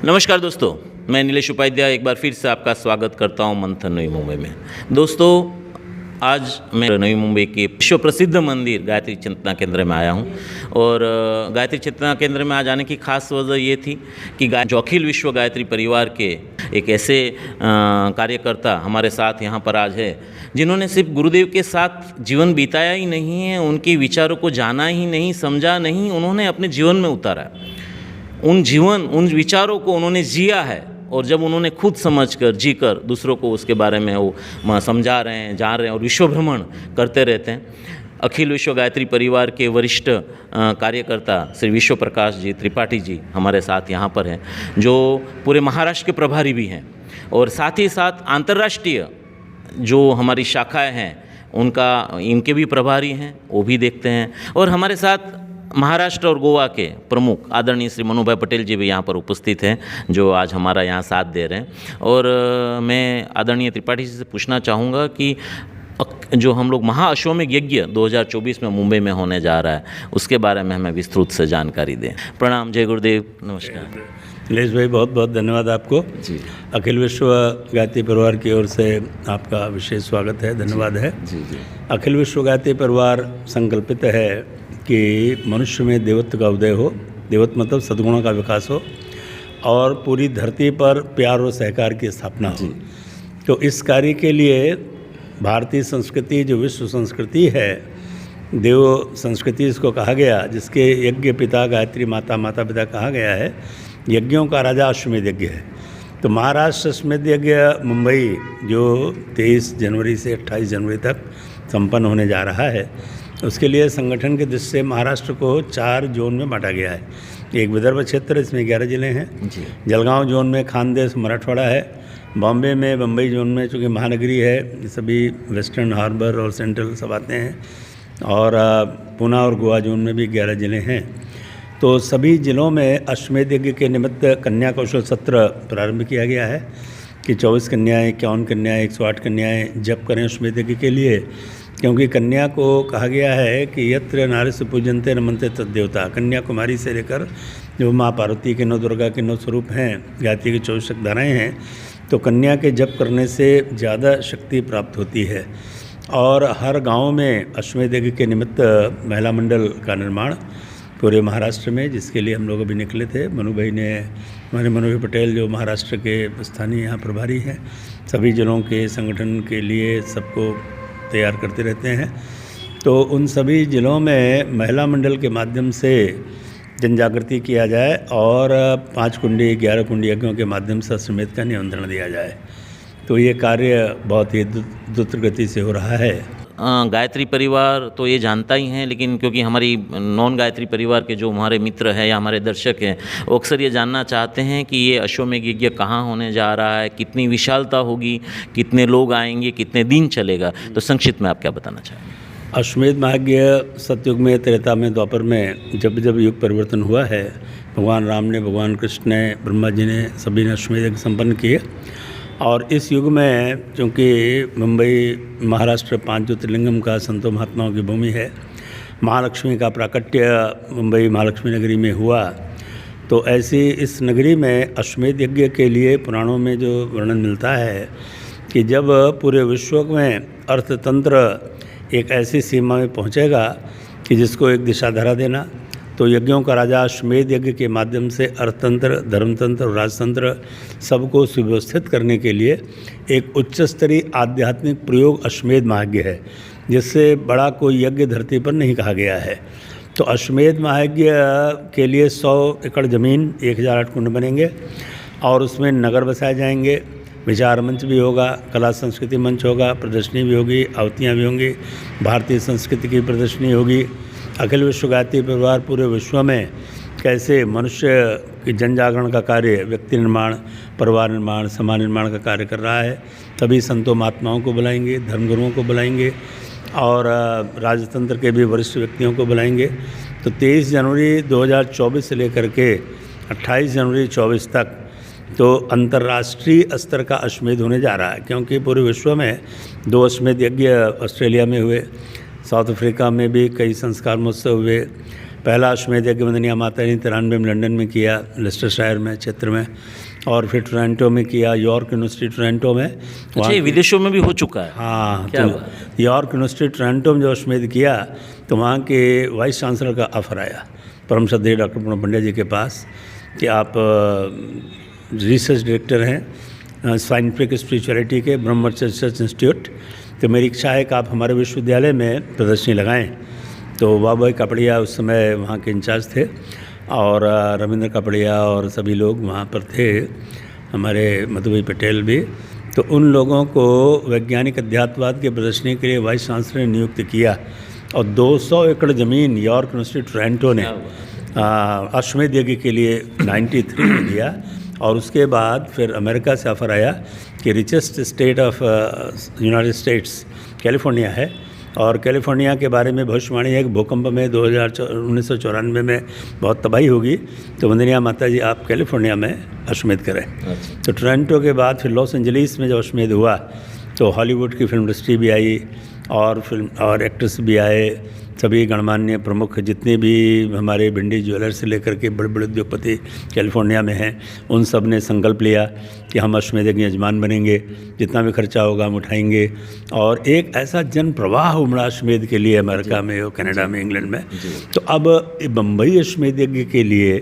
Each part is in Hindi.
नमस्कार दोस्तों, मैं नीलेश उपाध्याय एक बार फिर से आपका स्वागत करता हूं मंथन नई मुंबई में। दोस्तों, आज मैं नई मुंबई के विश्व प्रसिद्ध मंदिर गायत्री चिंतना केंद्र में आया हूं और गायत्री चिंतना केंद्र में आ जाने की खास वजह ये थी कि जो अखिल विश्व गायत्री परिवार के एक ऐसे कार्यकर्ता हमारे साथ यहाँ पर आज है जिन्होंने सिर्फ गुरुदेव के साथ जीवन बिताया ही नहीं है, उनके विचारों को जाना ही नहीं, समझा नहीं, उन्होंने अपने जीवन में उतारा है। उन विचारों को उन्होंने जिया है और जब उन्होंने खुद समझकर जीकर दूसरों को उसके बारे में वो समझा रहे हैं, जान रहे हैं और विश्व भ्रमण करते रहते हैं। अखिल विश्व गायत्री परिवार के वरिष्ठ कार्यकर्ता श्री विश्व प्रकाश जी त्रिपाठी जी हमारे साथ यहाँ पर हैं, जो पूरे महाराष्ट्र के प्रभारी भी हैं और साथ ही साथ अंतर्राष्ट्रीय जो हमारी शाखाएं हैं इनके भी प्रभारी हैं, वो भी देखते हैं। और हमारे साथ महाराष्ट्र और गोवा के प्रमुख आदरणीय श्री मनु भाई पटेल जी भी यहाँ पर उपस्थित हैं, जो आज हमारा यहाँ साथ दे रहे हैं। और मैं आदरणीय त्रिपाठी जी से पूछना चाहूँगा कि जो हम लोग महाअश्वमेध यज्ञ 2024 में मुंबई में होने जा रहा है, उसके बारे में हमें विस्तृत से जानकारी दें। प्रणाम, जय गुरुदेव, नमस्कार। नीलेश भाई, बहुत बहुत धन्यवाद आपको जी। अखिल विश्व गायत्री परिवार की ओर से आपका विशेष स्वागत है, धन्यवाद है। जी जी। अखिल विश्व गायत्री परिवार संकल्पित है कि मनुष्य में देवत्व का उदय हो, देवत्व मतलब सद्गुणों का विकास हो और पूरी धरती पर प्यार और सहकार की स्थापना हो। तो इस कार्य के लिए भारतीय संस्कृति जो विश्व संस्कृति है, देव संस्कृति इसको कहा गया, जिसके यज्ञ पिता गायत्री माता, माता पिता कहा गया है, यज्ञों का राजा अश्वमेध यज्ञ है। तो महाराष्ट्र अश्वमेध यज्ञ मुंबई जो 23 जनवरी से 28 जनवरी तक संपन्न होने जा रहा है, उसके लिए संगठन के दृष्टि से महाराष्ट्र को 4 जोन में बांटा गया है। एक विदर्भ क्षेत्र, इसमें 11 जिले हैं। जलगांव जोन में खानदेश मराठवाड़ा है। बॉम्बे में बम्बई जोन में, चूँकि महानगरी है, सभी वेस्टर्न हार्बर और सेंट्रल सब आते हैं। और पुणे और गोवा जोन में भी 11 जिले हैं। तो सभी जिलों में अश्वमेध यज्ञ के निमित्त कन्या कौशल सत्र प्रारंभ किया गया है कि 24 कन्याएँ, 51 कन्याएँ, 108 कन्याएँ जप करें अश्वमेध यज्ञ के लिए। क्योंकि कन्या को कहा गया है कि यत्र नारीस्य पूजन्ते नमन्ते तद्देवता। कन्याकुमारी से लेकर जो माँ पार्वती के 9 दुर्गा के 9 स्वरूप हैं, गायत्री की 24 शक्तिधाराएँ हैं, तो कन्या के जप करने से ज़्यादा शक्ति प्राप्त होती है। और हर गांव में अश्वमेध यज्ञ के निमित्त महिला मंडल का निर्माण पूरे महाराष्ट्र में, जिसके लिए हम लोग अभी निकले थे। मनु भाई ने, हमारे मनु भाई पटेल जो महाराष्ट्र के स्थानीय यहाँ प्रभारी हैं, सभी जिलों के संगठन के लिए सबको तैयार करते रहते हैं। तो उन सभी जिलों में महिला मंडल के माध्यम से जन जागृति किया जाए और 5 कुंडी 11 कुंडी यज्ञों के माध्यम से अश्वमेध का निमंत्रण दिया जाए। तो ये कार्य बहुत ही द्रुत गति से हो रहा है। गायत्री परिवार तो ये जानता ही हैं, लेकिन क्योंकि हमारी नॉन गायत्री परिवार के जो हमारे मित्र हैं या हमारे दर्शक हैं, वो अक्सर ये जानना चाहते हैं कि ये अश्वमेध यज्ञ कहाँ होने जा रहा है, कितनी विशालता होगी, कितने लोग आएंगे, कितने दिन चलेगा। तो संक्षिप्त में आप क्या बताना चाहेंगे? अश्वमेध महायज्ञ सतयुग में, त्रेता में, द्वापर में जब जब युग परिवर्तन हुआ है, भगवान राम ने, भगवान कृष्ण ने, ब्रह्मा जी ने, सभी ने अश्वमेध यज्ञ संपन्न किए। और इस युग में चूँकि मुंबई महाराष्ट्र 5 ज्योतिर्लिंगम का संतों महात्माओं की भूमि है, महालक्ष्मी का प्राकट्य मुंबई महालक्ष्मी नगरी में हुआ, तो ऐसी इस नगरी में अश्वमेध यज्ञ के लिए पुराणों में जो वर्णन मिलता है कि जब पूरे विश्व में अर्थतंत्र एक ऐसी सीमा में पहुंचेगा कि जिसको एक दिशाधारा देना, तो यज्ञों का राजा अश्वमेध यज्ञ के माध्यम से अर्थतंत्र, धर्मतंत्र और राजतंत्र सबको सुव्यवस्थित करने के लिए एक उच्च स्तरीय आध्यात्मिक प्रयोग अश्वमेध महायज्ञ है, जिससे बड़ा कोई यज्ञ धरती पर नहीं कहा गया है। तो अश्वमेध महायज्ञ के लिए 100 एकड़ ज़मीन, 1008 कुंड बनेंगे और उसमें नगर बसाए जाएंगे, विचार मंच भी होगा, कला संस्कृति मंच होगा, प्रदर्शनी भी होगी, आहुतियाँ भी होंगी, भारतीय संस्कृति की प्रदर्शनी होगी। अखिल विश्व गायत्री परिवार पूरे विश्व में कैसे मनुष्य की जन जागरण का कार्य, व्यक्ति निर्माण, परिवार निर्माण, समाज निर्माण का कार्य कर रहा है। तभी संतों महात्माओं को बुलाएंगे, धर्मगुरुओं को बुलाएंगे और राजतंत्र के भी वरिष्ठ व्यक्तियों को बुलाएंगे। तो 23 जनवरी 2024 से लेकर के 28 जनवरी 2024 तक तो अंतर्राष्ट्रीय स्तर का अश्वमेध होने जा रहा है। क्योंकि पूरे विश्व में 2 अश्वमेध यज्ञ ऑस्ट्रेलिया में हुए, साउथ अफ्रीका में भी कई संस्कार महोत्सव हुए, पहला अश्वमेध यज्ञ वंदनीय माता ने 93 में लंदन में किया, लेस्टरशायर में क्षेत्र में, और फिर टोरंटो में किया, यॉर्क यूनिवर्सिटी टोरंटो में। अच्छा, ये विदेशों में भी हो चुका है? हाँ, क्या तो यॉर्क यूनिवर्सिटी टोरंटो में जो अश्वमेध किया तो वहाँ के वाइस चांसलर का ऑफर आया परम श्रद्धेय डॉक्टर पूर्ण पंड्या जी के पास कि आप रिसर्च डायरेक्टर हैं साइंटिफिक स्पिरिचुअलिटी के ब्रह्मचर्य रिसर्च इंस्टीट्यूट, तो मेरी इच्छा है कि आप हमारे विश्वविद्यालय में प्रदर्शनी लगाएं। तो बाबा कपड़िया उस समय वहाँ के इंचार्ज थे और रविंद्र कपड़िया और सभी लोग वहाँ पर थे, हमारे मधुभाई पटेल भी। तो उन लोगों को वैज्ञानिक अध्यात्मवाद के प्रदर्शनी के लिए वाइस चांसलर ने नियुक्त किया और 200 एकड़ ज़मीन यॉर्क यूनिवर्सिटी टोरंटो ने अश्वमेध यज्ञ के लिए 93 में दिया। और उसके बाद फिर अमेरिका से ऑफर आया कि richest state of United states California है, और कैलिफोर्निया के बारे में भविष्यवाणी है कि भूकंप में 1994 में बहुत तबाही होगी, तो वंदनीय माता जी आप कैलिफोर्निया में अश्वमेध करें। तो टोरंटो के बाद फिर लॉस एंजलिस में जब अश्वमेध हुआ तो हॉलीवुड की फिल्म इंडस्ट्री भी आई और फिल्म और एक्ट्रेस भी आए, सभी गणमान्य प्रमुख जितने भी हमारे भिंडी ज्वेलर से लेकर के बड़े बड़े उद्योगपति कैलिफोर्निया में हैं, उन सब ने संकल्प लिया कि हम अश्वमेध यज्ञ यजमान बनेंगे, जितना भी खर्चा होगा हम उठाएंगे। और एक ऐसा जन प्रवाह उमड़ा अश्वमेध के लिए अमेरिका में और कनाडा में, इंग्लैंड में। तो अब बम्बई अश्वमेध यज्ञ के लिए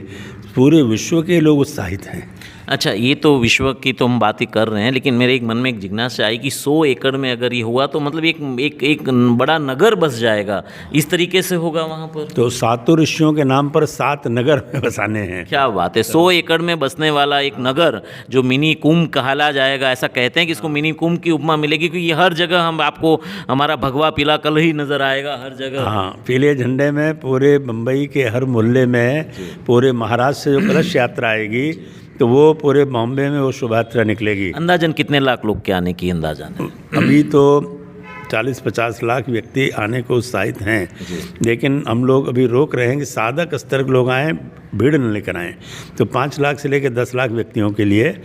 पूरे विश्व के लोग उत्साहित हैं। अच्छा, ये तो विश्व की तो हम बात ही कर रहे हैं, लेकिन मेरे एक मन में एक जिज्ञासा आई कि 100 एकड़ में अगर ये हुआ तो मतलब एक बड़ा नगर बस जाएगा, इस तरीके से होगा वहाँ पर? तो 7 ऋषियों के नाम पर 7 नगर बसाने हैं। क्या बात है, 100 एकड़ में बसने वाला एक नगर जो मिनी कुंभ कहला जाएगा। ऐसा कहते हैं कि इसको मिनी कुंभ की उपमा मिलेगी क्योंकि हर जगह हम आपको हमारा भगवा पीला कलर ही नज़र आएगा हर जगह। हाँ, पीले झंडे में पूरे बम्बई के हर मोहल्ले में, पूरे महाराष्ट्र से जो कलश यात्रा आएगी तो वो पूरे बॉम्बे में वो शोभा यात्रा निकलेगी। अंदाजन कितने लाख लोग के आने की अंदाजा है? अभी तो 40-50 लाख व्यक्ति आने को उत्साहित हैं, लेकिन हम लोग अभी रोक रहे हैं कि साधक स्तर के लोग आएँ, भीड़ न लेकर आएँ। तो 5 लाख से लेकर 10 लाख व्यक्तियों के लिए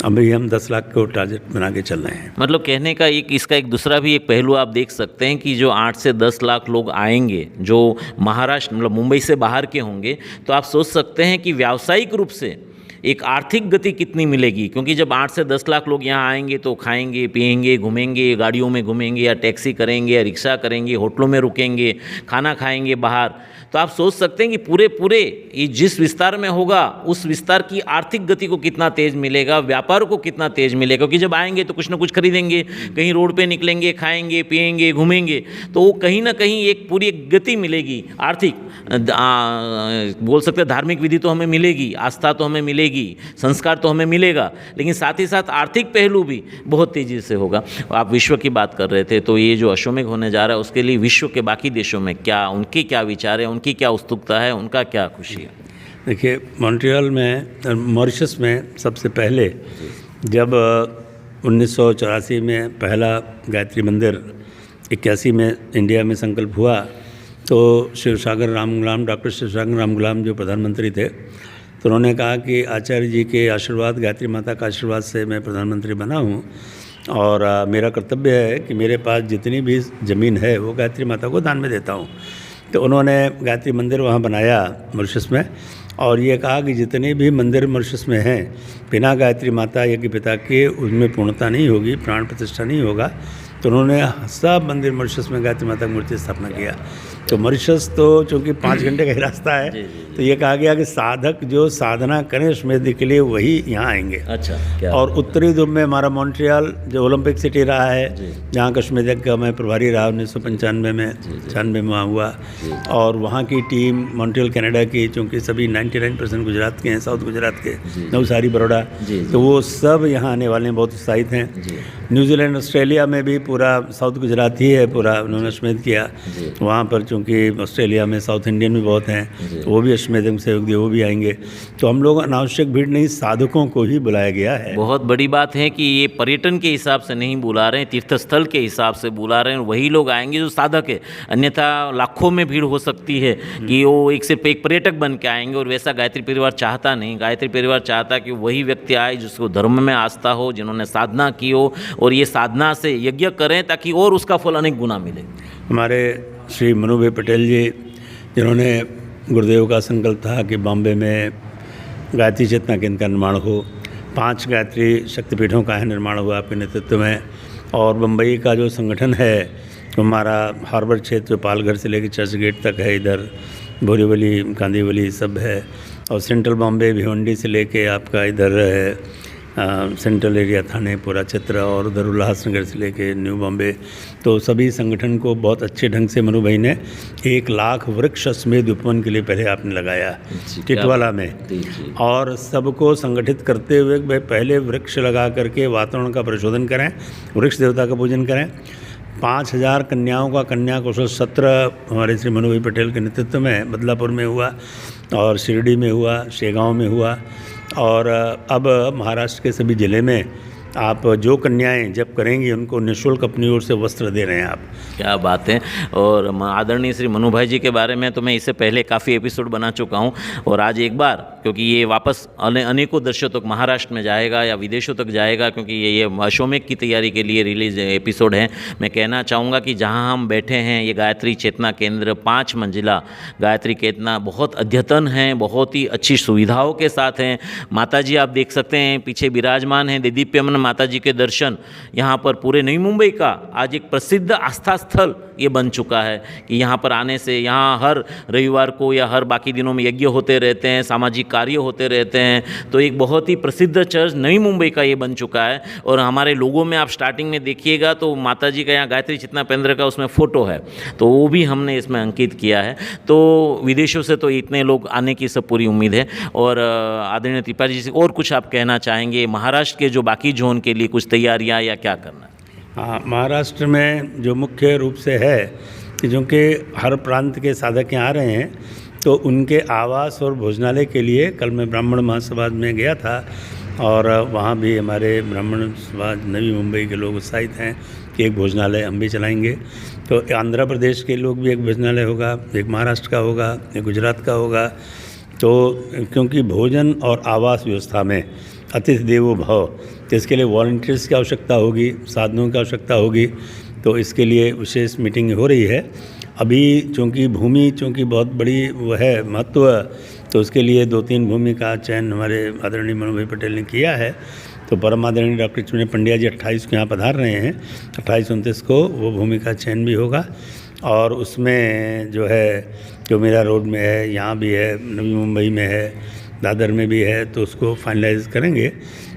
अभी हम 10 लाख को टारगेट बना के चल रहे हैं। मतलब कहने का इसका एक दूसरा भी एक पहलू आप देख सकते हैं कि जो 8 से 10 लाख लोग आएंगे जो महाराष्ट्र मतलब मुंबई से बाहर के होंगे, तो आप सोच सकते हैं कि व्यावसायिक रूप से एक आर्थिक गति कितनी मिलेगी, क्योंकि जब 8 से 10 लाख लोग यहाँ आएंगे तो खाएंगे पिएंगे घूमेंगे, गाड़ियों में घूमेंगे या टैक्सी करेंगे या रिक्शा करेंगे, होटलों में रुकेंगे, खाना खाएंगे बाहर। तो आप सोच सकते हैं कि पूरे ये जिस विस्तार में होगा उस विस्तार की आर्थिक गति को कितना तेज़ मिलेगा, व्यापार को कितना तेज़ मिलेगा, क्योंकि जब आएंगे तो कुछ ना कुछ खरीदेंगे, कहीं रोड पे निकलेंगे, खाएंगे पिएंगे घूमेंगे, तो वो कहीं ना कहीं एक पूरी एक गति मिलेगी आर्थिक। बोल सकते हैं धार्मिक विधि तो हमें मिलेगी, आस्था तो हमें मिलेगी, संस्कार तो हमें मिलेगा, लेकिन साथ ही साथ आर्थिक पहलू भी बहुत तेज़ी से होगा। आप विश्व की बात कर रहे थे, तो ये जो अश्वमेध होने जा रहा है उसके लिए विश्व के बाकी देशों में क्या उनके क्या विचार है, उनकी क्या उत्सुकता है, उनका क्या खुशी है? देखिए, मॉन्ट्रियल में मॉरिशस में सबसे पहले जब 1984 में पहला गायत्री मंदिर 81 में इंडिया में संकल्प हुआ, तो शिवसागर राम गुलाम, डॉक्टर शिवसागर राम गुलाम जो प्रधानमंत्री थे, तो उन्होंने कहा कि आचार्य जी के आशीर्वाद, गायत्री माता का आशीर्वाद से मैं प्रधानमंत्री बना हूँ और मेरा कर्तव्य है कि मेरे पास जितनी भी ज़मीन है वो गायत्री माता को दान में देता हूँ। तो उन्होंने गायत्री मंदिर वहाँ बनाया मॉरिशस में, और ये कहा कि जितने भी मंदिर मॉरिशस में हैं बिना गायत्री माता यज्ञ पिता के उनमें पूर्णता नहीं होगी, प्राण प्रतिष्ठा नहीं होगा। तो उन्होंने सब मंदिर मॉरिशस में गायत्री माता की मूर्ति स्थापना किया। तो मॉरिशस तो चूँकि 5 घंटे का ही रास्ता है, तो ये कहा गया कि साधक जो साधना करें अश्वमेध के लिए वही यहाँ आएंगे। अच्छा, क्या? और उत्तरी ध्रुव में हमारा मॉन्ट्रियल जो ओलंपिक सिटी रहा है, जहाँ अश्वमेध यज्ञ का मैं प्रभारी रहा 1995 में, 96 में वहाँ हुआ, और वहाँ की टीम मॉन्ट्रियल कनाडा की, चूँकि सभी 99% गुजरात के हैं, साउथ गुजरात के, नवसारी बड़ौदा, तो वो सब यहाँ आने वाले हैं, बहुत उत्साहित हैं। न्यूजीलैंड ऑस्ट्रेलिया में भी पूरा साउथ गुजरात ही है, पूरा उन्होंने अश्वमेध किया वहाँ पर, चूँकि ऑस्ट्रेलिया में साउथ इंडियन भी बहुत हैं, वो भी अश्वमेध में सहयोग दिए, वो भी आएंगे। तो हम लोग अनावश्यक भीड़ नहीं, साधकों को ही बुलाया गया है। बहुत बड़ी बात है कि ये पर्यटन के हिसाब से नहीं बुला रहे हैं, तीर्थस्थल के हिसाब से बुला रहे हैं, वही लोग आएंगे जो साधक है। अन्यथा लाखों में भीड़ हो सकती है कि वो सिर्फ एक पर्यटक बन के आएंगे, और वैसा गायत्री परिवार चाहता नहीं। गायत्री परिवार चाहता कि वही व्यक्ति आए जिसको धर्म में आस्था हो, जिन्होंने साधना की हो, और ये साधना से यज्ञ करें ताकि और उसका फल अनेक गुना मिले। हमारे श्री मनुभाई पटेल जी, जिन्होंने गुरुदेव का संकल्प था कि बॉम्बे में गायत्री चेतना केंद्र का निर्माण हो। 5 गायत्री शक्तिपीठों का निर्माण हुआ आपके नेतृत्व में। और बम्बई का जो संगठन है हमारा हार्बर क्षेत्र पालघर से लेकर चर्च गेट तक है, इधर बोरीवली कांदीवली सब है। और सेंट्रल बॉम्बे भिवंडी से लेके आपका इधर है सेंट्रल एरिया थाने पूरा क्षेत्र, और उधर उल्लासनगर से लेके न्यू बॉम्बे। तो सभी संगठन को बहुत अच्छे ढंग से मनु भाई ने 1 लाख वृक्ष अश्वमेध उपवन के लिए पहले आपने लगाया टिटवाला में। और सबको संगठित करते हुए भाई पहले वृक्ष लगा करके वातावरण का परिशोधन करें, वृक्ष देवता का पूजन करें। 5000 कन्याओं का कन्या कौशल सत्र हमारे श्री मनु भाई पटेल के नेतृत्व में बदलापुर में हुआ, और शिरडी में हुआ, शेगांव में हुआ। और अब महाराष्ट्र के सभी ज़िले में आप जो कन्याएं जब करेंगी उनको निःशुल्क अपनी ओर से वस्त्र दे रहे हैं आप। क्या बात है। और आदरणीय श्री मनु भाई जी के बारे में तो मैं इससे पहले काफ़ी एपिसोड बना चुका हूं, और आज एक बार, क्योंकि ये वापस अनेकों दर्शकों तक महाराष्ट्र में जाएगा या विदेशों तक जाएगा, क्योंकि ये अश्वमेध की तैयारी के लिए रिलीज एपिसोड है। मैं कहना चाहूँगा कि जहाँ हम बैठे हैं ये गायत्री चेतना केंद्र 5 मंजिला गायत्री चेतना बहुत अद्यतन है, बहुत ही अच्छी सुविधाओं के साथ हैं। माता जी आप देख सकते हैं पीछे विराजमान हैं, देदीप्यमान माता जी के दर्शन यहाँ पर पूरे नई मुंबई का आज एक प्रसिद्ध आस्था स्थल ये बन चुका है कि यहाँ पर आने से यहाँ हर रविवार को या हर बाकी दिनों में यज्ञ होते रहते हैं, सामाजिक कार्य होते रहते हैं। तो एक बहुत ही प्रसिद्ध चर्च नई मुंबई का ये बन चुका है। और हमारे लोगों में आप स्टार्टिंग में देखिएगा तो माता जी का यहाँ गायत्री चेतना केंद्र का उसमें फ़ोटो है, तो वो भी हमने इसमें अंकित किया है। तो विदेशों से तो इतने लोग आने की सब पूरी उम्मीद है। और आदरणीय त्रिपाठी जी से और कुछ आप कहना चाहेंगे महाराष्ट्र के जो बाकी जोन के लिए कुछ तैयारियां या क्या करना है? हाँ, महाराष्ट्र में जो मुख्य रूप से है कि चूँकि हर प्रांत के साधक यहाँ आ रहे हैं, तो उनके आवास और भोजनालय के लिए कल मैं ब्राह्मण महासमाज में गया था, और वहाँ भी हमारे ब्राह्मण समाज नवी मुंबई के लोग उत्साहित हैं कि एक भोजनालय हम भी चलाएंगे। तो आंध्र प्रदेश के लोग भी एक भोजनालय होगा, एक महाराष्ट्र का होगा, एक गुजरात का होगा। तो क्योंकि भोजन और आवास व्यवस्था में अतिथि देवो भव, तो इसके लिए वॉलंटियर्स की आवश्यकता होगी, साधनों की आवश्यकता होगी। तो इसके लिए विशेष मीटिंग हो रही है अभी। चूँकि भूमि बहुत बड़ी वो है महत्व, तो उसके लिए 2-3 भूमि का चयन हमारे आदरणीय मनु भाई पटेल ने किया है। तो परम आदरणीय डॉक्टर चुने पंड्या जी 28 को यहाँ पधार रहे हैं, 28-29 को वो भूमि का चयन भी होगा। और उसमें जो है जो मेरा रोड में है, यहाँ भी है, नवी मुंबई में है, दादर में भी है, तो उसको फाइनलाइज करेंगे।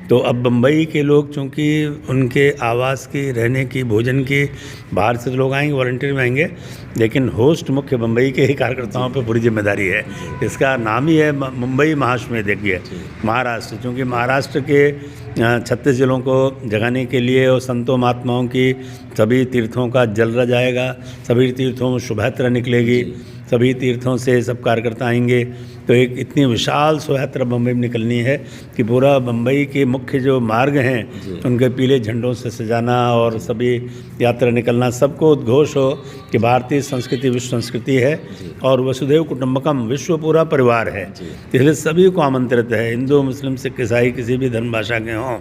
तो अब बम्बई के लोग चूँकि उनके आवास की, रहने की, भोजन की, बाहर से तो लोग आएंगे, वॉलंटियर में आएंगे, लेकिन होस्ट मुख्य बम्बई के ही कार्यकर्ताओं पे पूरी जिम्मेदारी है। इसका नाम ही है मुंबई महाश्वेत यज्ञ महाराष्ट्र। चूँकि महाराष्ट्र के 36 जिलों को जगाने के लिए और संतों महात्माओं की सभी तीर्थों का जल जाएगा, सभी तीर्थों में शोभायात्रा निकलेगी, सभी तीर्थों से सब कार्यकर्ता आएंगे। तो एक इतनी विशाल शोभायात्रा बम्बई में निकलनी है कि पूरा बम्बई के मुख्य जो मार्ग हैं उनके पीले झंडों से सजाना और सभी यात्रा निकलना, सबको उद्घोष हो कि भारतीय संस्कृति विश्व संस्कृति है और वसुधैव कुटुंबकम, विश्व पूरा परिवार है। इसलिए सभी को आमंत्रित है, हिंदू मुस्लिम सिख ईसाई किसी भी धर्म भाषा के हों,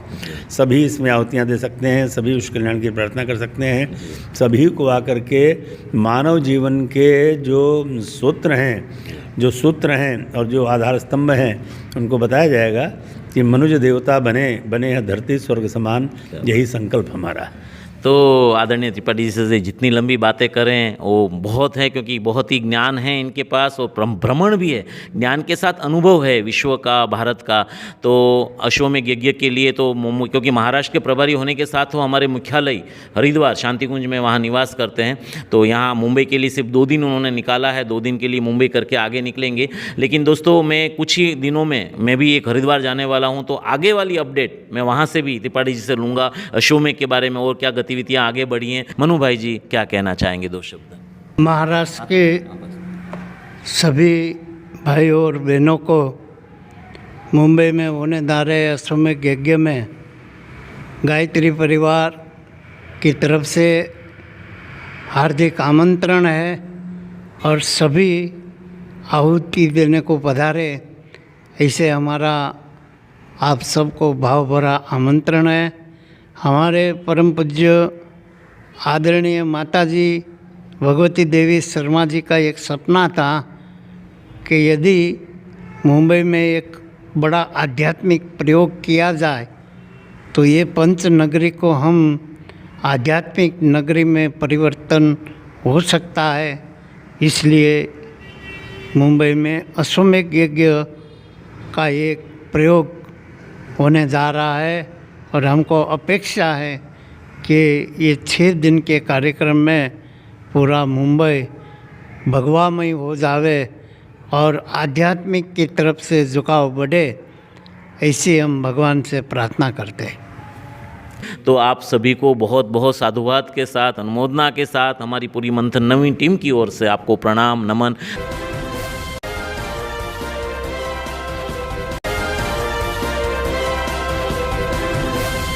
सभी इसमें आहुतियाँ दे सकते हैं, सभी विश्व कल्याण की प्रार्थना कर सकते हैं। सभी को आकर के मानव जीवन के जो सूत्र हैं और जो आधार स्तंभ हैं उनको बताया जाएगा कि मनुष्य देवता बने हैं धरती स्वर्ग समान, यही संकल्प हमारा। तो आदरणीय त्रिपाठी जी से जितनी लंबी बातें करें वो बहुत है, क्योंकि बहुत ही ज्ञान है इनके पास और भ्रमण भी है, ज्ञान के साथ अनुभव है विश्व का, भारत का। तो अश्वमेध यज्ञ के लिए तो क्योंकि महाराष्ट्र के प्रभारी होने के साथ वो हमारे मुख्यालय हरिद्वार शांति कुंज में वहाँ निवास करते हैं। तो यहाँ मुंबई के लिए सिर्फ 2 दिन उन्होंने निकाला है, 2 दिन के लिए मुंबई करके आगे निकलेंगे। लेकिन दोस्तों मैं कुछ ही दिनों में मैं भी एक हरिद्वार जाने वाला हूँ, तो आगे वाली अपडेट मैं वहाँ से भी त्रिपाठी जी से लूँगा, अश्वमेध के बारे में और क्या गतिविधियाँ आगे बढ़ी हैं। मनु भाई जी क्या कहना चाहेंगे 2 शब्द? महाराष्ट्र के सभी भाइयों और बहनों को मुंबई में होने वाले अश्वमेध यज्ञ में गायत्री परिवार की तरफ से हार्दिक आमंत्रण है और सभी आहुति देने को पधारे, ऐसे हमारा आप सबको भाव भरा आमंत्रण है। हमारे परम पूज्य आदरणीय माता जी भगवती देवी शर्मा जी का एक सपना था कि यदि मुंबई में एक बड़ा आध्यात्मिक प्रयोग किया जाए तो ये पंच नगरी को हम आध्यात्मिक नगरी में परिवर्तन हो सकता है। इसलिए मुंबई में अश्वमेध यज्ञ का एक प्रयोग होने जा रहा है और हमको अपेक्षा है कि ये 6 दिन के कार्यक्रम में पूरा मुंबई भगवामय हो जावे और आध्यात्मिक की तरफ से झुकाव बढ़े, ऐसी हम भगवान से प्रार्थना करते हैं। तो आप सभी को बहुत बहुत साधुवाद के साथ, अनुमोदना के साथ हमारी पूरी मंथन नवीन टीम की ओर से आपको प्रणाम, नमन।